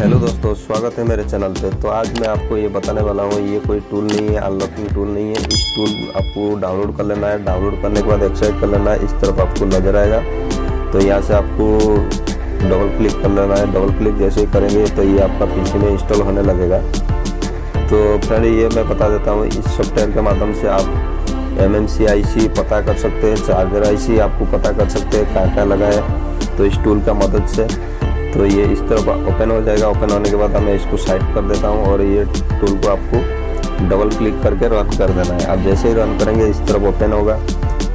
Hello दोस्तों, स्वागत है मेरे चैनल पे। तो आज मैं आपको ये बताने वाला हूँ, ये कोई टूल नहीं है, अनलॉकिंग टूल नहीं है। इस टूल आपको डाउनलोड कर लेना है। डाउनलोड करने के बाद एक्सट्रैक्ट कर लेना है। इस तरफ आपको नजर आएगा, तो यहाँ से आपको डबल क्लिक कर लेना है। डबल क्लिक जैसे ही करेंगे तो ये आपका पीसी में इंस्टॉल होने लगेगा। तो फ्रेंड, ये मैं बता देता हूँ, इस सॉफ्टवेयर के माध्यम से आप एमएमसी आईसी पता कर सकते हैं, चार्जर आईसी आपको पता कर सकते हैं कहाँ कहाँ लगा है। तो इस टूल का मदद से तो ये इस तरफ ओपन हो जाएगा। ओपन होने के बाद मैं इसको साइड कर देता हूँ और ये टूल को आपको डबल क्लिक करके रन कर देना है। आप जैसे ही रन करेंगे इस तरफ ओपन होगा।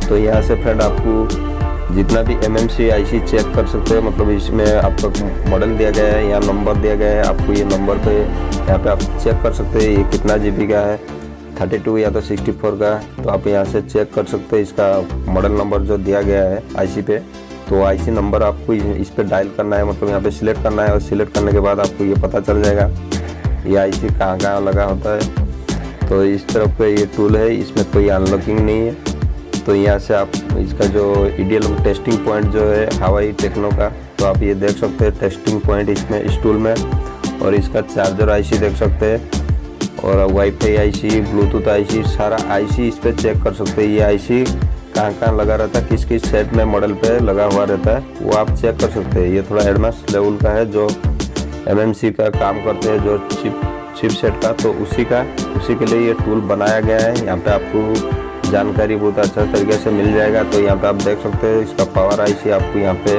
तो यहाँ से फ्रेंड आपको जितना भी एमएमसी आईसी चेक कर सकते हैं, मतलब इसमें आपका मॉडल दिया गया है, यहाँ नंबर दिया गया है। आपको ये नंबर पे यहाँ पे आप चेक कर सकते हैं ये कितना जीबी का है, 32 या तो 64 का। तो आप यहाँ से चेक कर सकते हैं इसका मॉडल नंबर जो दिया गया है आईसी पे। तो आईसी नंबर आपको इस पे डायल करना है, मतलब यहाँ पे सिलेक्ट करना है और सिलेक्ट करने के बाद आपको ये पता चल जाएगा ये आईसी कहाँ कहाँ लगा होता है। तो इस तरफ पे ये टूल है, इसमें कोई अनलॉकिंग नहीं है। तो यहाँ से आप इसका जो ईडीएल टेस्टिंग पॉइंट जो है हवाई टेक्नो का, तो आप ये देख सकते हैं टेस्टिंग पॉइंट इसमें इस टूल में। और इसका चार्जर आईसी देख सकते हैं और वाईफाई आईसी, ब्लूटूथ आईसी, सारा आईसी इस पर चेक कर सकते हैं। ये आईसी कहाँ कहाँ लगा रहता है, किस किस सेट में मॉडल पे लगा हुआ रहता है, वो आप चेक कर सकते हैं। ये थोड़ा एडवांस लेवल का है, जो एमएमसी का काम करते हैं, जो चिप सेट का, तो उसी के लिए ये टूल बनाया गया है। यहाँ पे आपको जानकारी बहुत अच्छा तरीके से मिल जाएगा। तो यहाँ पे आप देख सकते हैं इसका पावर आईसी, आपको यहाँ पे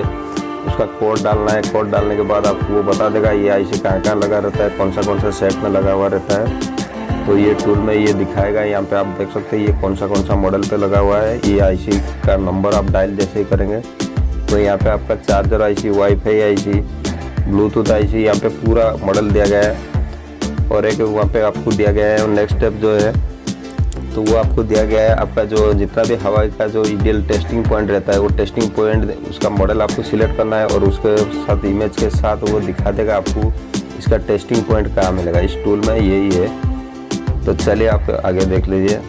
उसका कोड डालना है। कोड डालने के बाद आपको वो बता देगा ये आईसी कहाँ कहाँ लगा रहता है, कौन सा सेट में लगा हुआ रहता है। तो ये टूल में ये दिखाएगा। यहाँ पे आप देख सकते हैं ये कौन सा मॉडल पे लगा हुआ है। ये आईसी का नंबर आप डायल जैसे ही करेंगे तो यहाँ पे आपका charger IC, wifi IC, Bluetooth IC, यहाँ पे पूरा मॉडल दिया गया है। और एक वहाँ पे आपको दिया गया है नेक्स्ट स्टेप जो है, तो वो आपको दिया गया है आपका जो जितना भी हवाई का जो ईडीएल टेस्टिंग पॉइंट रहता है, वो टेस्टिंग पॉइंट उसका मॉडल आपको सिलेक्ट करना है और उसके साथ इमेज के साथ वो दिखा देगा आपको इसका टेस्टिंग पॉइंट कहाँ मिलेगा। इस टूल में यही है। तो चलिए आप आगे देख लीजिए।